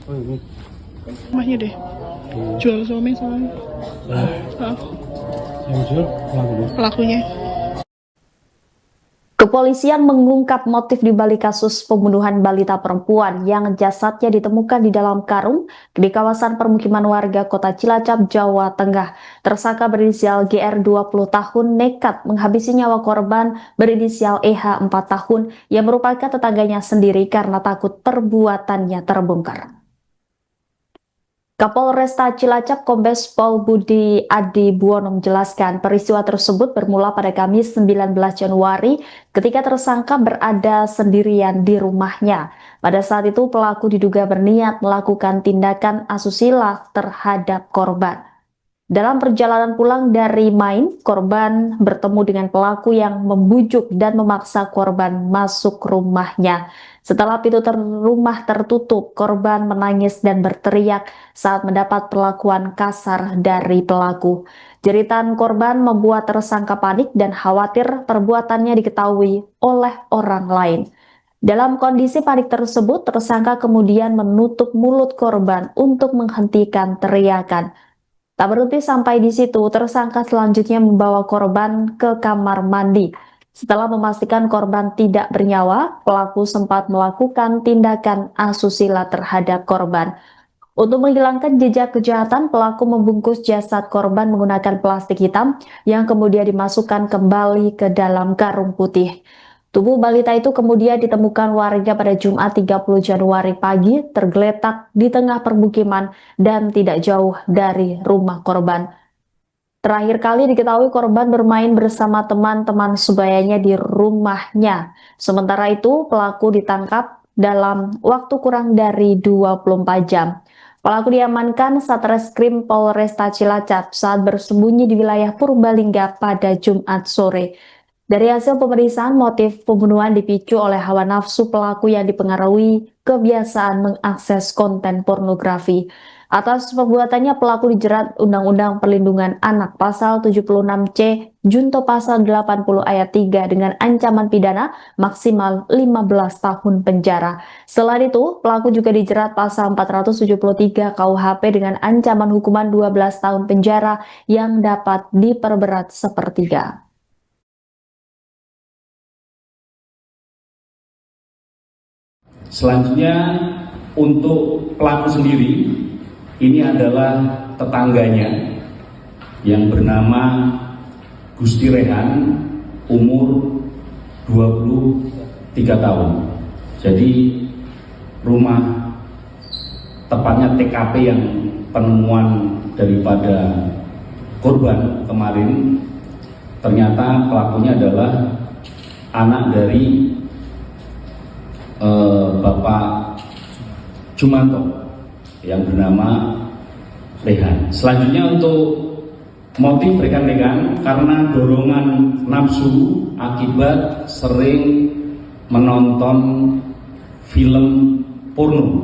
Oh ini. Rumahnya deh. Jual suami soalnya. Yang jual Pelakunya. Kepolisian mengungkap motif di balik kasus pembunuhan balita perempuan yang jasadnya ditemukan di dalam karung di kawasan permukiman warga Kota Cilacap, Jawa Tengah. Tersangka berinisial GR 20 tahun nekat menghabisi nyawa korban berinisial EH 4 tahun yang merupakan tetangganya sendiri karena takut perbuatannya terbongkar. Kapolresta Cilacap Kombes Pol Budi Adi Buwono menjelaskan peristiwa tersebut bermula pada Kamis 19 Januari ketika tersangka berada sendirian di rumahnya. Pada saat itu pelaku diduga berniat melakukan tindakan asusila terhadap korban. Dalam perjalanan pulang dari main, korban bertemu dengan pelaku yang membujuk dan memaksa korban masuk rumahnya. Setelah pintu rumah tertutup, korban menangis dan berteriak saat mendapat perlakuan kasar dari pelaku. Jeritan korban membuat tersangka panik dan khawatir perbuatannya diketahui oleh orang lain. Dalam kondisi panik tersebut, tersangka kemudian menutup mulut korban untuk menghentikan teriakan. Tak berhenti sampai di situ, tersangka selanjutnya membawa korban ke kamar mandi. Setelah memastikan korban tidak bernyawa, pelaku sempat melakukan tindakan asusila terhadap korban. Untuk menghilangkan jejak kejahatan, pelaku membungkus jasad korban menggunakan plastik hitam yang kemudian dimasukkan kembali ke dalam karung putih. Tubuh balita itu kemudian ditemukan warga pada Jumat 30 Januari pagi tergeletak di tengah permukiman dan tidak jauh dari rumah korban. Terakhir kali diketahui korban bermain bersama teman-teman sebayanya di rumahnya. Sementara itu pelaku ditangkap dalam waktu kurang dari 24 jam. Pelaku diamankan Satreskrim Polresta Cilacap saat bersembunyi di wilayah Purbalingga pada Jumat sore. Dari hasil pemeriksaan, motif pembunuhan dipicu oleh hawa nafsu pelaku yang dipengaruhi kebiasaan mengakses konten pornografi. Atas perbuatannya, pelaku dijerat Undang-Undang Perlindungan Anak Pasal 76C, Junto Pasal 80 Ayat 3 dengan ancaman pidana maksimal 15 tahun penjara. Selain itu, pelaku juga dijerat Pasal 473 KUHP dengan ancaman hukuman 12 tahun penjara yang dapat diperberat sepertiga. Selanjutnya untuk pelaku sendiri, ini adalah tetangganya yang bernama Gusti Rehan, umur 23 tahun. Jadi rumah, tepatnya TKP yang penemuan daripada korban kemarin, ternyata pelakunya adalah anak dari Bapak Jumanto yang bernama Rehan. Selanjutnya untuk motif rekan-rekan, karena dorongan nafsu akibat sering menonton film porno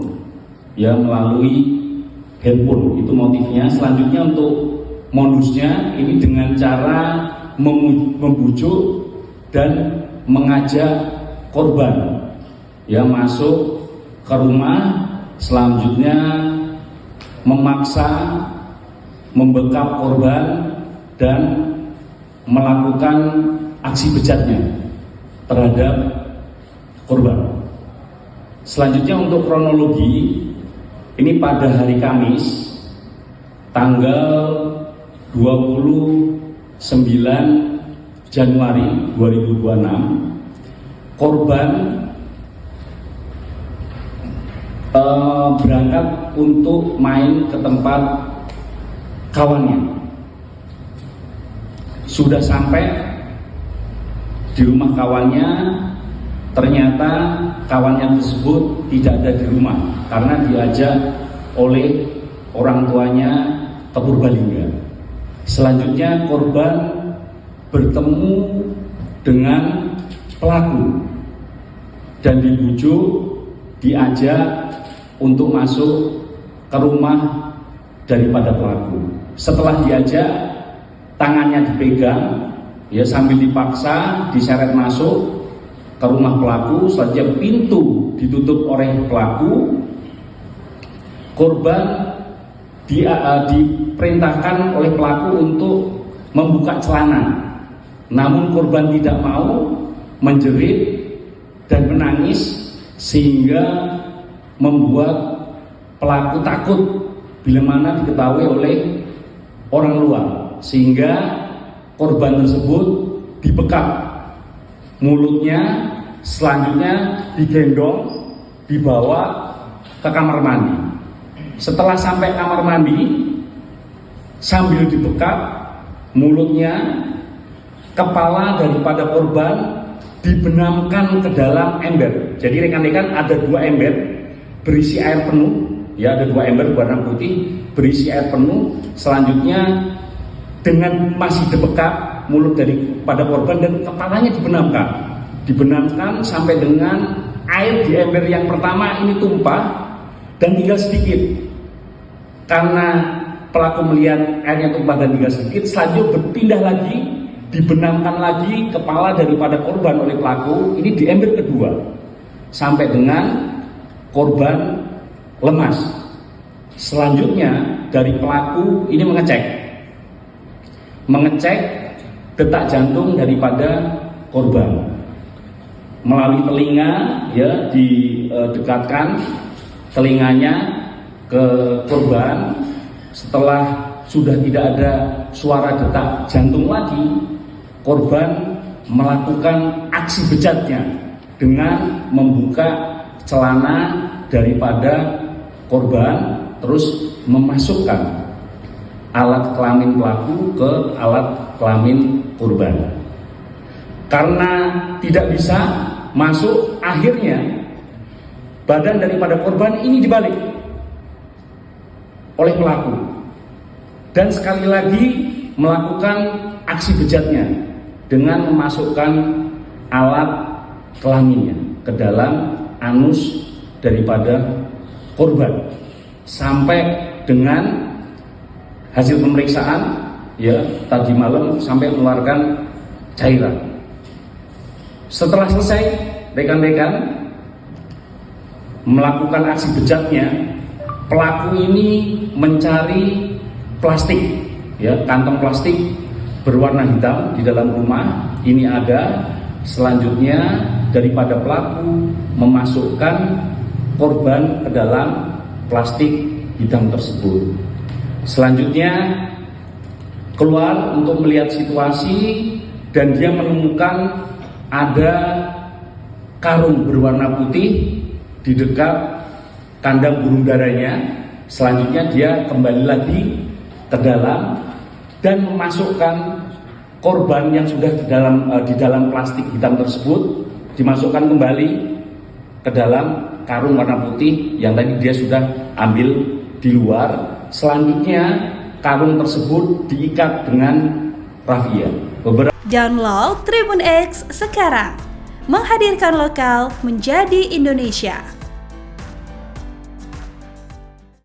ya melalui handphone, itu motifnya. Selanjutnya untuk modusnya ini dengan cara membujuk dan mengajak korban ya masuk ke rumah, selanjutnya memaksa membekap korban dan melakukan aksi bejatnya terhadap korban. Selanjutnya untuk kronologi, ini pada hari Kamis tanggal 29 Januari 2026, korban berangkat untuk main ke tempat kawannya. Sudah sampai di rumah kawannya, ternyata kawannya tersebut tidak ada di rumah karena diajak oleh orang tuanya ke Purbalingga. Selanjutnya korban bertemu dengan pelaku dan dibujuk, diajak untuk masuk ke rumah daripada pelaku. Setelah diajak, tangannya dipegang ya sambil dipaksa diseret masuk ke rumah pelaku. Selanjutnya pintu ditutup oleh pelaku. korban diperintahkan oleh pelaku untuk membuka celana, namun korban tidak mau, menjerit dan menangis sehingga membuat pelaku takut bila mana diketahui oleh orang luar, sehingga korban tersebut dibekap mulutnya, selanjutnya digendong, dibawa ke kamar mandi. Setelah sampai kamar mandi, sambil dibekap mulutnya, kepala daripada korban dibenamkan ke dalam ember. Jadi rekan-rekan, ada 2 ember berisi air penuh, ya, ada 2 ember warna putih berisi air penuh. Selanjutnya dengan masih dibekap mulut daripada korban dan kepalanya dibenamkan sampai dengan air di ember yang pertama ini tumpah dan tinggal sedikit. Karena pelaku melihat airnya tumpah dan tinggal sedikit, selanjutnya berpindah lagi, dibenamkan lagi kepala daripada korban oleh pelaku ini di ember kedua sampai dengan korban lemas. Selanjutnya dari pelaku ini mengecek detak jantung daripada korban melalui telinga, ya, didekatkan telinganya ke korban. Setelah sudah tidak ada suara detak jantung lagi, korban melakukan aksi bejatnya dengan membuka celana daripada korban, terus memasukkan alat kelamin pelaku ke alat kelamin korban. Karena tidak bisa masuk, akhirnya badan daripada korban ini dibalik oleh pelaku dan sekali lagi melakukan aksi bejatnya dengan memasukkan alat kelaminnya ke dalam anus daripada korban sampai dengan hasil pemeriksaan, ya, tadi malam sampai mengeluarkan cairan. Setelah selesai, rekan-rekan melakukan aksi bejatnya, pelaku ini mencari plastik, ya, kantong plastik berwarna hitam di dalam rumah. Ini ada. Selanjutnya daripada pelaku memasukkan korban ke dalam plastik hitam tersebut. Selanjutnya keluar untuk melihat situasi dan dia menemukan ada karung berwarna putih di dekat kandang burung darahnya. Selanjutnya dia kembali lagi ke dalam dan memasukkan korban yang sudah di dalam plastik hitam tersebut, dimasukkan kembali ke dalam karung warna putih yang tadi dia sudah ambil di luar. Selanjutnya karung tersebut diikat dengan rafia. Download Tribun X sekarang, menghadirkan lokal menjadi Indonesia.